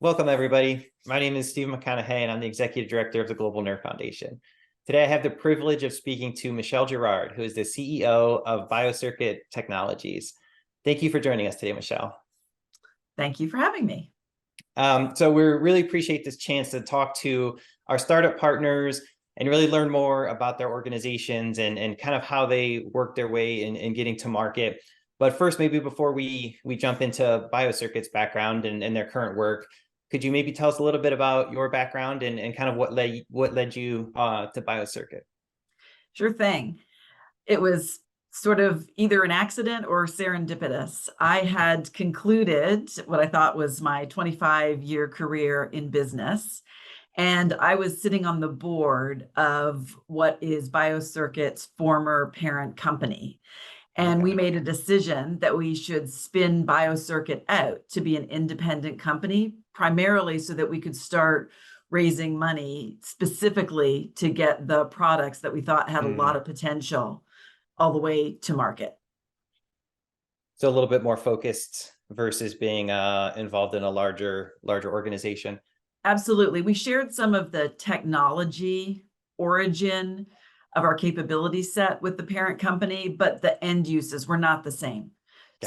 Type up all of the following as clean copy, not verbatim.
Welcome, everybody. My name is Steve McConaughey, and I'm the Executive Director of the Global Nerve Foundation. Today, I have the privilege of speaking to Michelle Jarrard, who is the CEO of BioCircuit Technologies. Thank you for joining us today, Michelle. Thank you for having me. So we really appreciate this chance to talk to our startup partners and really learn more about their organizations and kind of how they work their way in getting to market. But first, maybe before we jump into BioCircuit's background and their current work, could you maybe tell us a little bit about your background and kind of what led you to BioCircuit? Sure thing. It was sort of either an accident or serendipitous. I had concluded what I thought was my 25-year career in business, and I was sitting on the board of what is BioCircuit's former parent company. And we made a decision that we should spin BioCircuit out to be an independent company, primarily so that we could start raising money specifically to get the products that we thought had a lot of potential all the way to market. So a little bit more focused versus being involved in a larger organization. Absolutely. We shared some of the technology origin of our capability set with the parent company, but the end uses were not the same.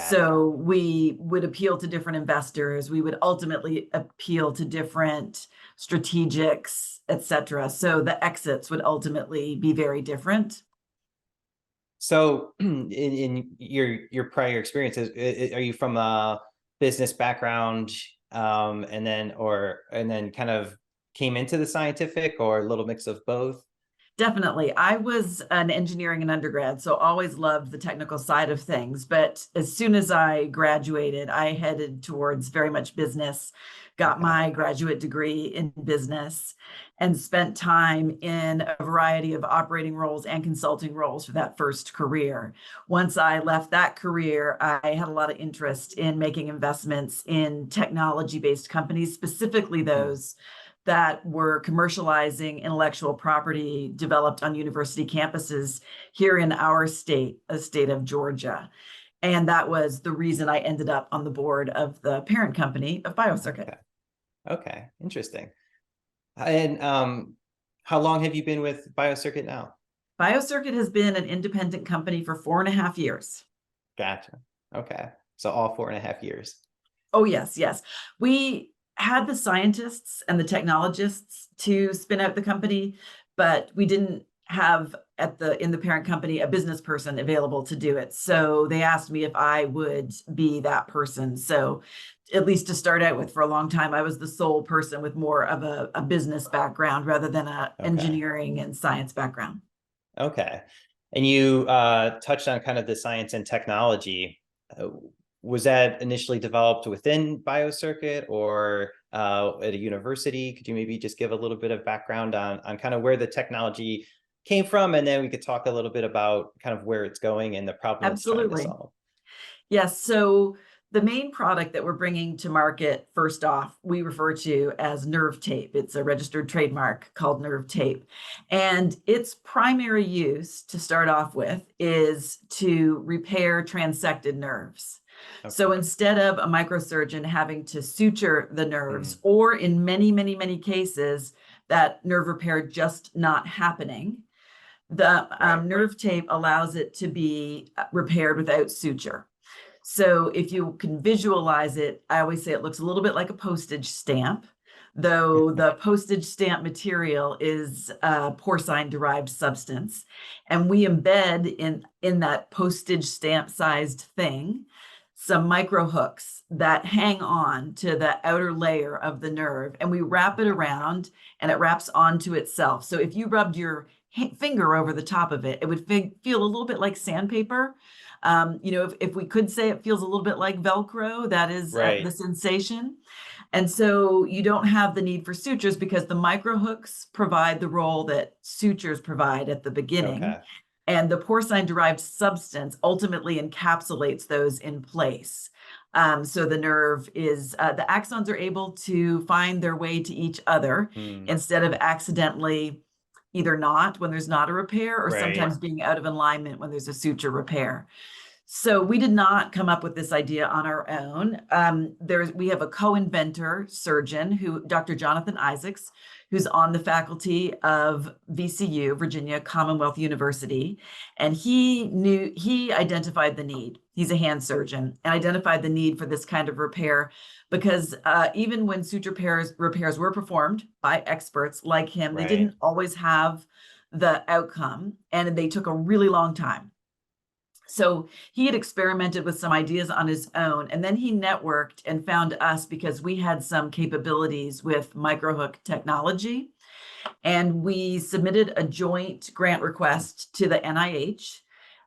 So we would appeal to different investors. We would ultimately appeal to different strategics, et cetera. So the exits would ultimately be very different. So in your prior experiences, are you from a business background and then kind of came into the scientific, or a little mix of both? Definitely. I was an engineering and undergrad, so always loved the technical side of things. But as soon as I graduated, I headed towards very much business, got my graduate degree in business, and spent time in a variety of operating roles and consulting roles for that first career. Once I left that career, I had a lot of interest in making investments in technology-based companies, specifically those that were commercializing intellectual property developed on university campuses here in our state, the state of Georgia. And that was the reason I ended up on the board of the parent company of BioCircuit. Okay, interesting. And how long have you been with BioCircuit now? BioCircuit has been an independent company for 4.5 years. Gotcha. Okay. So all 4.5 years. Oh, yes, yes. We had the scientists and the technologists to spin out the company, but we didn't have in the parent company a business person available to do it. So they asked me if I would be that person. So at least to start out with, for a long time, I was the sole person with more of a business background rather than an engineering and science background. Okay. And you touched on kind of the science and technology. Was that initially developed within BioCircuit or at a university? Could you maybe just give a little bit of background on kind of where the technology came from? And then we could talk a little bit about kind of where it's going and the problem it's trying to solve. Yes. So the main product that we're bringing to market, first off, we refer to as nerve tape. It's a registered trademark called nerve tape. And its primary use, to start off with, is to repair transected nerves. So instead of a microsurgeon having to suture the nerves, or in many, many, many cases, that nerve repair just not happening, the nerve tape allows it to be repaired without suture. So if you can visualize it, I always say it looks a little bit like a postage stamp, though the postage stamp material is a porcine-derived substance. And we embed in that postage stamp-sized thing some micro hooks that hang on to the outer layer of the nerve, and we wrap it around and it wraps onto itself. So if you rubbed your finger over the top of it, it would feel a little bit like sandpaper. If we could say it feels a little bit like Velcro, that is the sensation. And so you don't have the need for sutures because the micro hooks provide the role that sutures provide at the beginning. And the porcine-derived substance ultimately encapsulates those in place. So the nerve is, the axons are able to find their way to each other instead of accidentally either not when there's not a repair, or sometimes being out of alignment when there's a suture repair. So we did not come up with this idea on our own. We have a co-inventor surgeon, Dr. Jonathan Isaacs, who's on the faculty of VCU, Virginia Commonwealth University, and he identified the need. He's a hand surgeon and identified the need for this kind of repair because even when suture repairs were performed by experts like him, they Right. didn't always have the outcome, and they took a really long time. So he had experimented with some ideas on his own, and then he networked and found us because we had some capabilities with microhook technology. And we submitted a joint grant request to the NIH.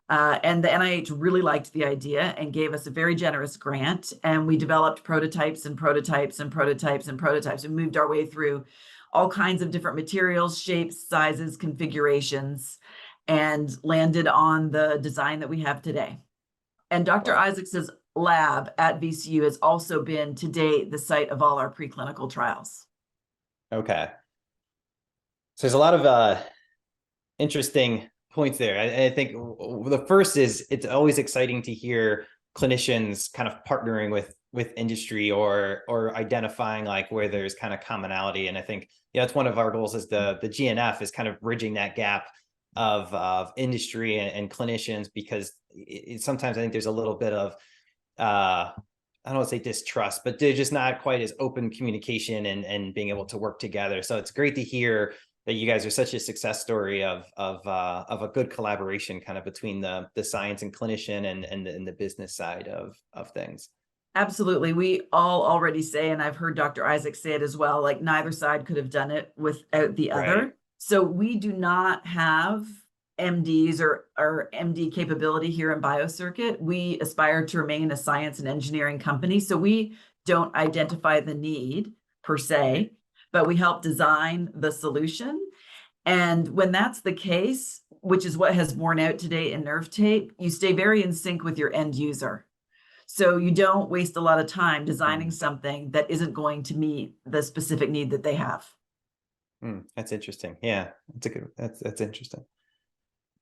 And the NIH really liked the idea and gave us a very generous grant. And we developed prototypes and prototypes and prototypes and prototypes and moved our way through all kinds of different materials, shapes, sizes, configurations, and landed on the design that we have today. And Dr. Wow. Isaacs's lab at VCU has also been to date the site of all our preclinical trials. Okay. So there's a lot of interesting points there. I think the first is it's always exciting to hear clinicians kind of partnering with industry or identifying like where there's kind of commonality. And I think that's one of our goals is the GNF is kind of bridging that gap of industry and clinicians, because sometimes I think there's a little bit of I don't want to say distrust, but they're just not quite as open communication and being able to work together. So it's great to hear that you guys are such a success story of a good collaboration kind of between the science and clinician and the business side of things. Absolutely. We all already say, and I've heard Dr. Isaac say it as well, like neither side could have done it without the other. Right. So we do not have MDs or MD capability here in BioCircuit. We aspire to remain a science and engineering company. So we don't identify the need per se, but we help design the solution. And when that's the case, which is what has borne out today in nerve tape, you stay very in sync with your end user. So you don't waste a lot of time designing something that isn't going to meet the specific need that they have. That's interesting. Yeah, that's interesting.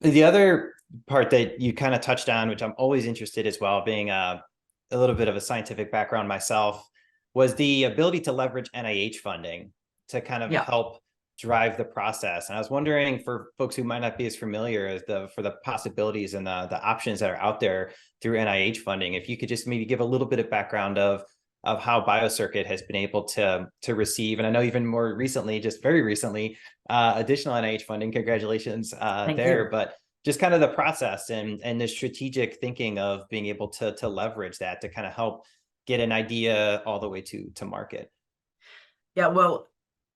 The other part that you kind of touched on, which I'm always interested as well, being a little bit of a scientific background myself, was the ability to leverage NIH funding to kind of help drive the process. And I was wondering, for folks who might not be as familiar for the possibilities and the options that are out there through NIH funding, if you could just maybe give a little bit of background of how BioCircuit has been able to receive, and I know even more recently, just very recently, additional NIH funding. Congratulations there. You. But just kind of the process and the strategic thinking of being able to leverage that to kind of help get an idea all the way to market. Yeah, well,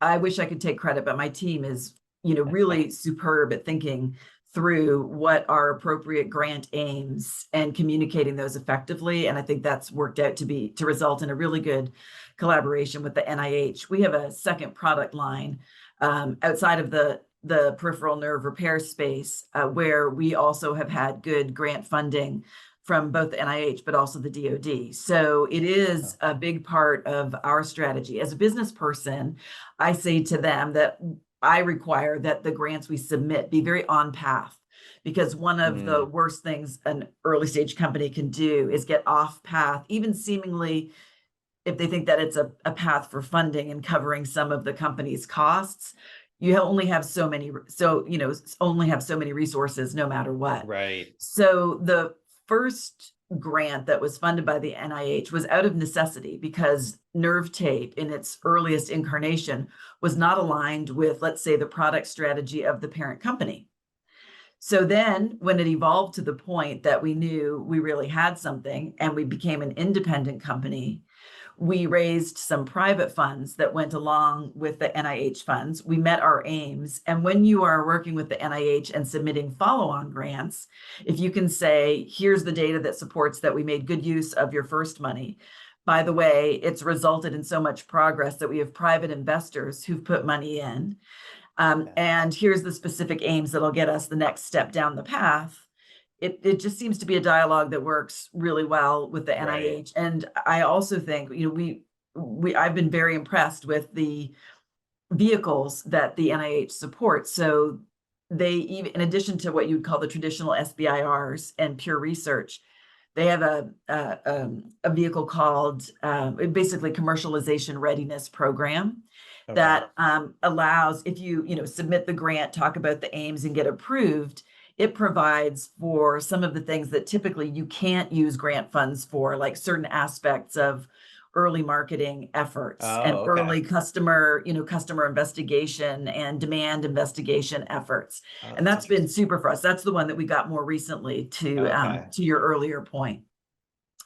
I wish I could take credit, but my team is, really superb at thinking through what are appropriate grant aims and communicating those effectively. And I think that's worked out to result in a really good collaboration with the NIH. We have a second product line outside of the peripheral nerve repair space where we also have had good grant funding from both the NIH, but also the DoD. So it is a big part of our strategy. As a business person, I say to them that I require that the grants we submit be very on path, because one of the worst things an early stage company can do is get off path, even seemingly if they think that it's a path for funding and covering some of the company's costs. You only have so many resources no matter what. Right. So the first grant that was funded by the NIH was out of necessity because nerve tape in its earliest incarnation was not aligned with, let's say, the product strategy of the parent company. So then when it evolved to the point that we knew we really had something and we became an independent company, we raised some private funds that went along with the NIH funds. We met our aims. And when you are working with the NIH and submitting follow-on grants, if you can say, here's the data that supports that we made good use of your first money. By the way, it's resulted in so much progress that we have private investors who've put money in. And here's the specific aims that'll get us the next step down the path. It just seems to be a dialogue that works really well with the NIH. Right. And I also think, I've been very impressed with the vehicles that the NIH supports. So they, even in addition to what you'd call the traditional SBIRs and pure research, They have a vehicle called basically commercialization readiness program Okay. that allows, if you submit the grant, talk about the aims, and get approved, it provides for some of the things that typically you can't use grant funds for, like certain aspects of early marketing efforts and Oh, okay. early customer investigation and demand investigation efforts. Oh, And that's that's been interesting. super for us. That's the one that we got more recently, Okay. to your earlier point.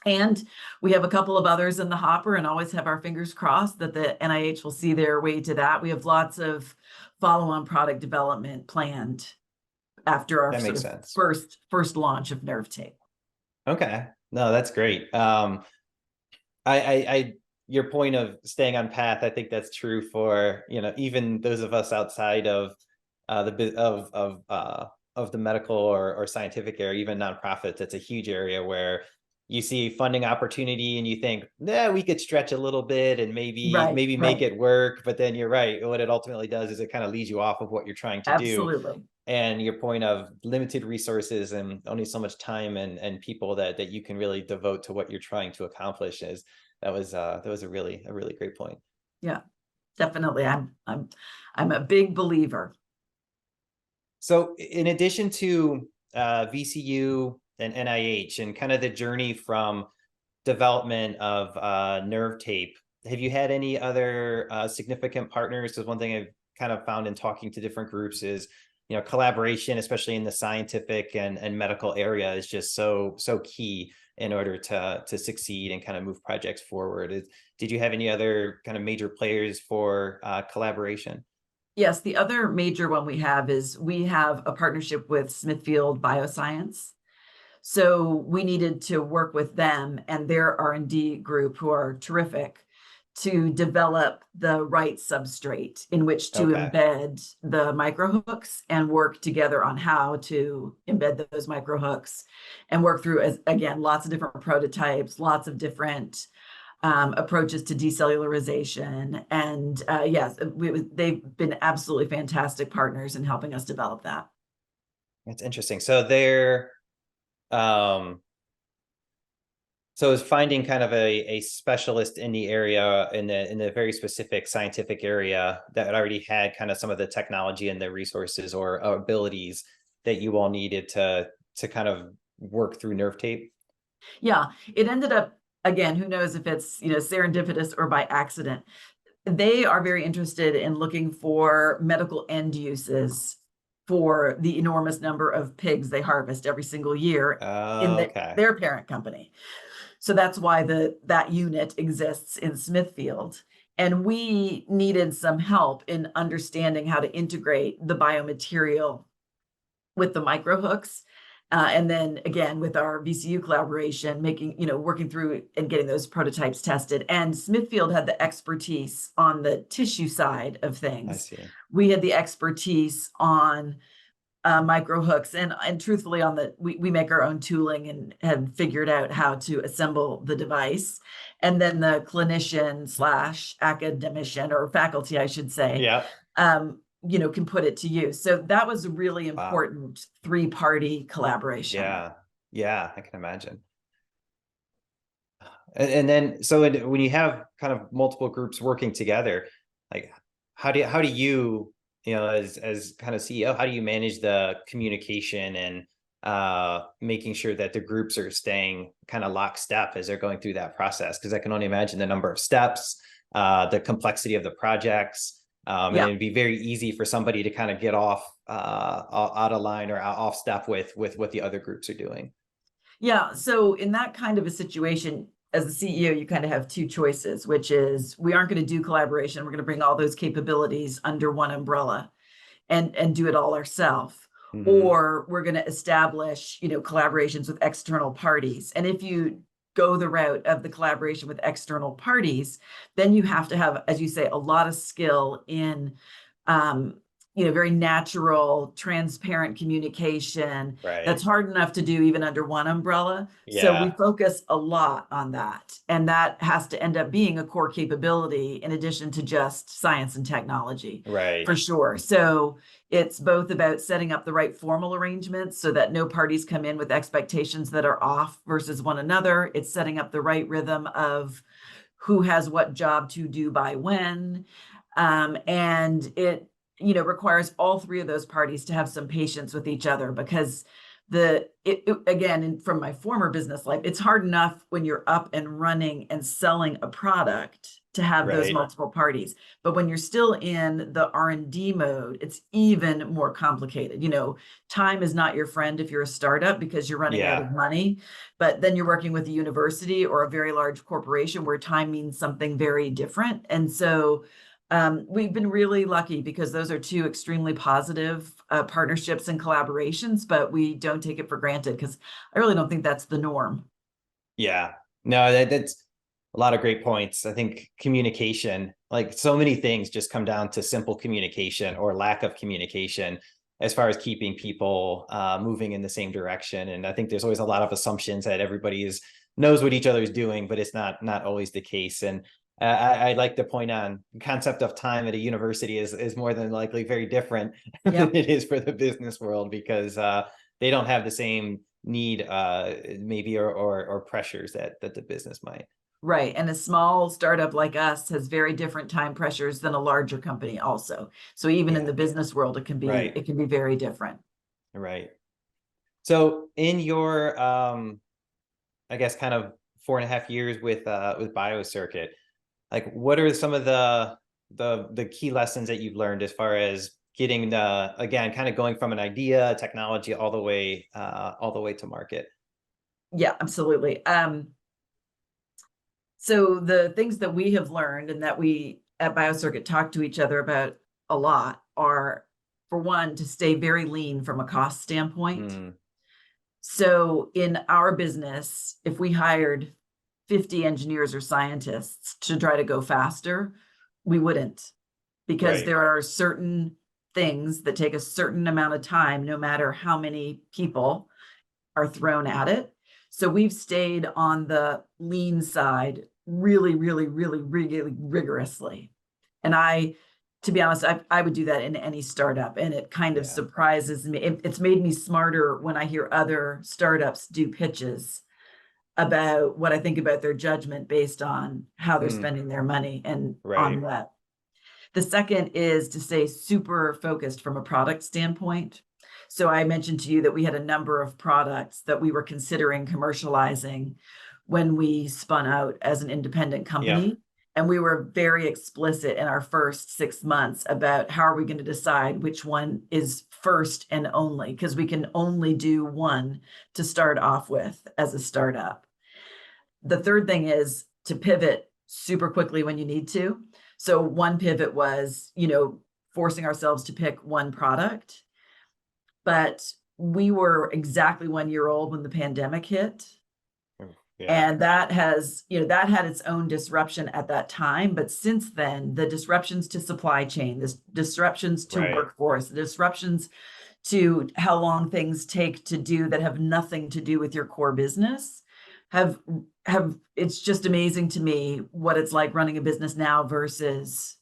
And we have a couple of others in the hopper, and always have our fingers crossed that the NIH will see their way to that. We have lots of follow-on product development planned after our That sort makes of sense. first launch of nerve tape. Okay. No, that's great. I your point of staying on path, I think that's true for, even those of us outside of the bit of the medical or scientific area, even nonprofits. It's a huge area where you see funding opportunity and you think, yeah, we could stretch a little bit and Right, maybe make right. it work. But then you're right. What it ultimately does is it kind of leads you off of what you're trying to do. Absolutely. And your point of limited resources and only so much time and people that you can really devote to what you're trying to accomplish is that was a really great point. Yeah, definitely. I'm a big believer. So in addition to VCU and NIH and kind of the journey from development of nerve tape, have you had any other significant partners? Because one thing I've kind of found in talking to different groups is, collaboration, especially in the scientific and medical area, is just so key in order to succeed and kind of move projects forward. Did you have any other kind of major players for collaboration? Yes, the other major one we have is we have a partnership with Smithfield Bioscience. So we needed to work with them and their R&D group, who are terrific, to develop the right substrate in which to Okay. embed the microhooks and work together on how to embed those microhooks and work through, as again, lots of different prototypes, lots of different approaches to decellularization. And yes, they've been absolutely fantastic partners in helping us develop that. That's interesting. Um, so is finding kind of a specialist in the area in the very specific scientific area that already had kind of some of the technology and the resources or abilities that you all needed to kind of work through nerve tape. Yeah, it ended up, again, who knows if it's serendipitous or by accident. They are very interested in looking for medical end uses for the enormous number of pigs they harvest every single year in Okay. their parent company. So that's why that unit exists in Smithfield. And we needed some help in understanding how to integrate the biomaterial with the microhooks. And then again, with our VCU collaboration, working through and getting those prototypes tested. And Smithfield had the expertise on the tissue side of I things. see. We had the expertise on microhooks, and truthfully, we make our own tooling and have figured out how to assemble the device. And then the clinician slash academician, or faculty, I should say, Yeah. can put it to use. So that was a really Wow. important three-party collaboration. Yeah. Yeah, I can imagine. And then, so when you have kind of multiple groups working together, like how do you, as kind of CEO, how do you manage the communication and making sure that the groups are staying kind of lockstep as they're going through that process? Because I can only imagine the number of steps, the complexity of the projects, and Yeah. it'd be very easy for somebody to kind of get off out of line or off step with what the other groups are doing. Yeah. So in that kind of a situation, as the CEO, you kind of have two choices, which is we aren't going to do collaboration. We're going to bring all those capabilities under one umbrella and do it all ourselves. Hmm. Or we're going to establish, collaborations with external parties. And if you go the route of the collaboration with external parties, then you have to have, as you say, a lot of skill in very natural, transparent communication that's Right. hard enough to do even under one umbrella. So we Yeah. focus a lot on that. And that has to end up being a core capability in addition to just science and technology, for Right. sure. So it's both about setting up the right formal arrangements so that no parties come in with expectations that are off versus one another. It's setting up the right rhythm of who has what job to do by when. And it requires all three of those parties to have some patience with each other, because again, from my former business life, it's hard enough when you're up and running and selling a product to have those Right. multiple parties. But when you're still in the R&D mode, it's even more complicated. Time is not your friend if you're a startup, because you're running out Yeah. of money. But then you're working with a university or a very large corporation where time means something very different. And so we've been really lucky, because those are two extremely positive partnerships and collaborations, but we don't take it for granted, because I really don't think that's the norm. Yeah. No, that's a lot of great points. I think communication, like so many things just come down to simple communication or lack of communication as far as keeping people moving in the same direction. And I think there's always a lot of assumptions that knows what each other is doing, but it's not always the case. And I'd like to point on the concept of time at a university is more than likely very different than Yep. it is for the business world, because they don't have the same need maybe or pressures that the business might. Right. And a small startup like us has very different time pressures than a larger company also. So even in Yeah. the business world, it can be Right. it can be very different. Right. So in your I guess kind of 4.5 years with BioCircuit, like what are some of the key lessons that you've learned as far as getting the, again, kind of going from an idea technology all the way to market? Yeah, absolutely. So the things that we have learned and that we at BioCircuit talk to each other about a lot are, for one, to stay very lean from a cost standpoint. Mm, So in our business, if we hired 50 engineers or scientists to try to go faster, we wouldn't, because right. there are certain things that take a certain amount of time, no matter how many people are thrown at it. So we've stayed on the lean side really, really, really, really rigorously. And to be honest, I would do that in any startup, and it kind of Yeah. surprises me. It's made me smarter when I hear other startups do pitches about what I think about their judgment based on how they're Mm, spending their money and on right. that. The second is to stay super focused from a product standpoint. So I mentioned to you that we had a number of products that we were considering commercializing when we spun out as an independent Yep. company. And we were very explicit in our first 6 months about how are we going to decide which one is first and only, because we can only do one to start off with as a startup. The third thing is to pivot super quickly when you need to. So one pivot was, forcing ourselves to pick one product, but we were exactly 1 year old when the pandemic hit. Yeah. And that that had its own disruption at that time. But since then, the disruptions to supply chain, the disruptions to Right. workforce, the disruptions to how long things take to do that have nothing to do with your core business have it's just amazing to me what it's like running a business now versus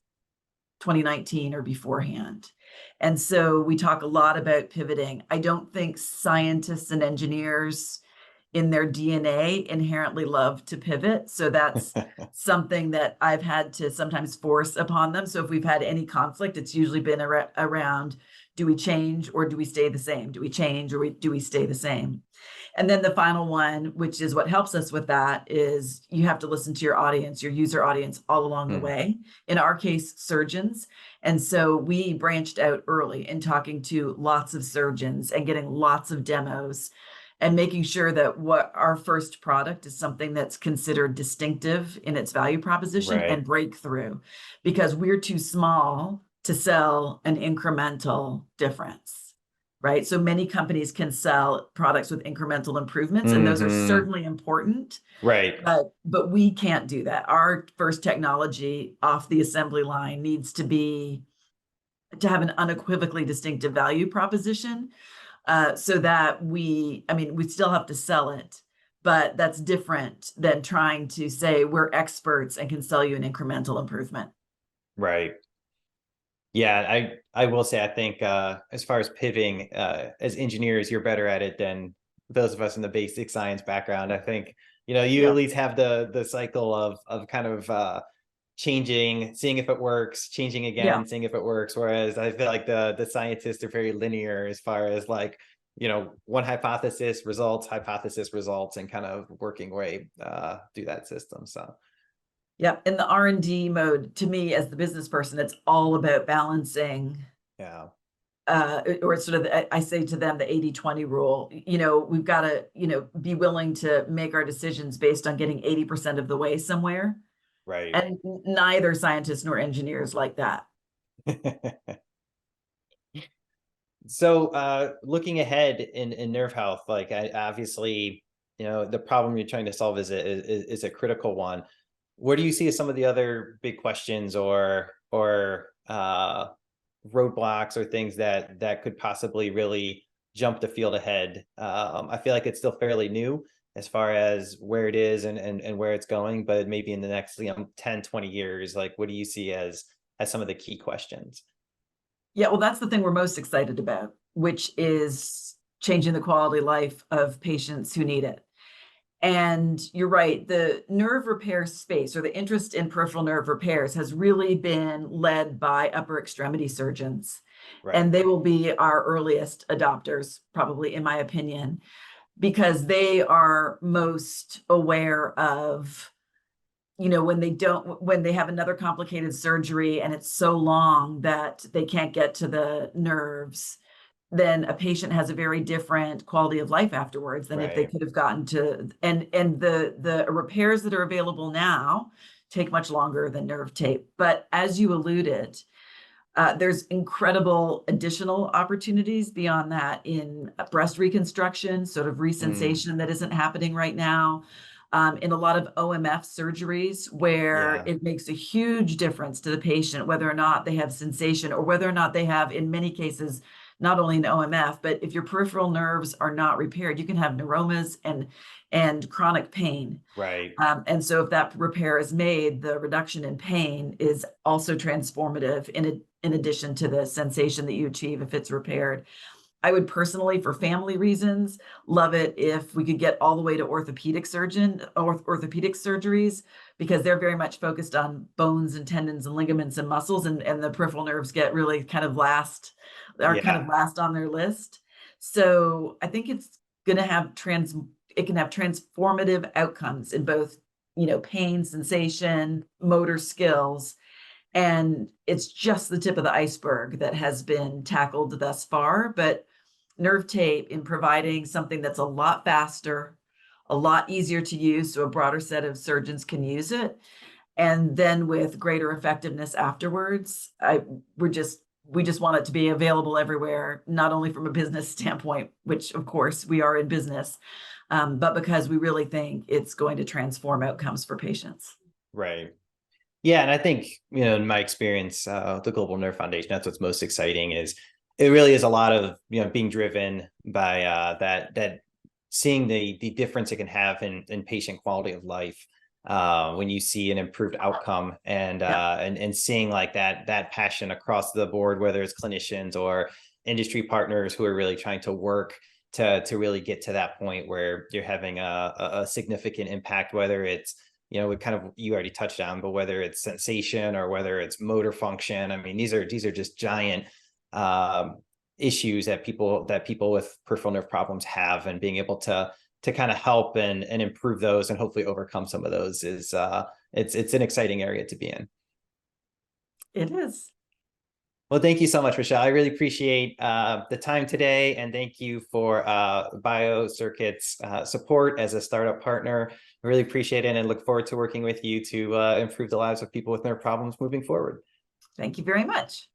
2019 or beforehand. And so we talk a lot about pivoting. I don't think scientists and engineers in their DNA inherently love to pivot. So that's something that I've had to sometimes force upon them. So if we've had any conflict, it's usually been around, do we change or do we stay the same? Do we change or do we stay the same? And then the final one, which is what helps us with that, is you have to listen to your audience, your user audience, all along the Mm, way. In our case, surgeons. And so we branched out early in talking to lots of surgeons and getting lots of demos and making sure that what our first product is something that's considered distinctive in its value proposition and right. breakthrough, because we're too small to sell an incremental difference. Right. So many companies can sell products with incremental improvements, and those are Hmm. certainly important, Right. but we can't do that. Our first technology off the assembly line needs to be to have an unequivocally distinctive value proposition, so that we still have to sell it, but that's different than trying to say we're experts and can sell you an incremental improvement. Right. Yeah, I will say I think as far as pivoting, as engineers, you're better at it than those of us in the basic science background. I think, you at Yeah. least have the cycle of kind of changing, seeing if it works, changing Yeah. again, seeing if it works. Whereas I feel like the scientists are very linear as far as like, one hypothesis results, and kind of working way through that system. So Yep. In the R&D mode, to me, as the business person, it's all about balancing, yeah, or sort of, I say to them, the 80-20 rule. We've got to, be willing to make our decisions based on getting 80% of the way somewhere. right. And neither scientists nor engineers like that. So looking ahead in nerve health, like obviously, the problem you're trying to solve is a critical one. Where do you see as some of the other big questions or roadblocks or things that could possibly really jump the field ahead? I feel like it's still fairly new as far as where it is and where it's going, but maybe in the next 10, 20 years, like what do you see as some of the key questions? Yeah, well, that's the thing we're most excited about, which is changing the quality of life of patients who need it. And you're right, the nerve repair space, or the interest in peripheral nerve repairs, has really been led by upper extremity surgeons. And Right. they will be our earliest adopters, probably, in my opinion, because they are most aware of, when they have another complicated surgery and it's so long that they can't get to the nerves, then a patient has a very different quality of life afterwards than if they Right. could have gotten to. And the repairs that are available now take much longer than nerve tape. But as you alluded, there's incredible additional opportunities beyond that in breast reconstruction, sort of Mm, resensation that isn't happening right now. In a lot of OMF surgeries, where yeah. it makes a huge difference to the patient whether or not they have sensation, or whether or not they have, in many cases, not only an OMF, but if your peripheral nerves are not repaired, you can have neuromas and chronic pain. Right. And so if that repair is made, the reduction in pain is also transformative, in addition to the sensation that you achieve if it's repaired. I would personally, for family reasons, love it if we could get all the way to orthopedic surgeries, because they're very much focused on bones and tendons and ligaments and muscles, and the peripheral nerves get really kind of Yeah. last on their list. So I think it's going to have it can have transformative outcomes in both, pain, sensation, motor skills. And it's just the tip of the iceberg that has been tackled thus far. But nerve tape, in providing something that's a lot faster, a lot easier to use, so a broader set of surgeons can use it, and then with greater effectiveness afterwards, we just want it to be available everywhere, not only from a business standpoint, which of course we are in business, but because we really think it's going to transform outcomes for patients. Right. Yeah, and I think, in my experience, the Global Nerve Foundation, that's what's most exciting is it really is a lot of, being driven by that seeing the difference it can have in patient quality of life when you see an improved outcome, Yeah. and seeing like that passion across the board, whether it's clinicians or industry partners who are really trying to work to really get to that point where you're having a significant impact, whether it's we kind of, you already touched on, but whether it's sensation or whether it's motor function. I mean, these are just giant um, issues that people with peripheral nerve problems have, and being able to kind of help and improve those and hopefully overcome some of those is it's an exciting area to be in. It is. Well, thank you so much, Michelle. I really appreciate the time today, and thank you for BioCircuit's support as a startup partner. I really appreciate it and look forward to working with you to improve the lives of people with nerve problems moving forward. Thank you very much.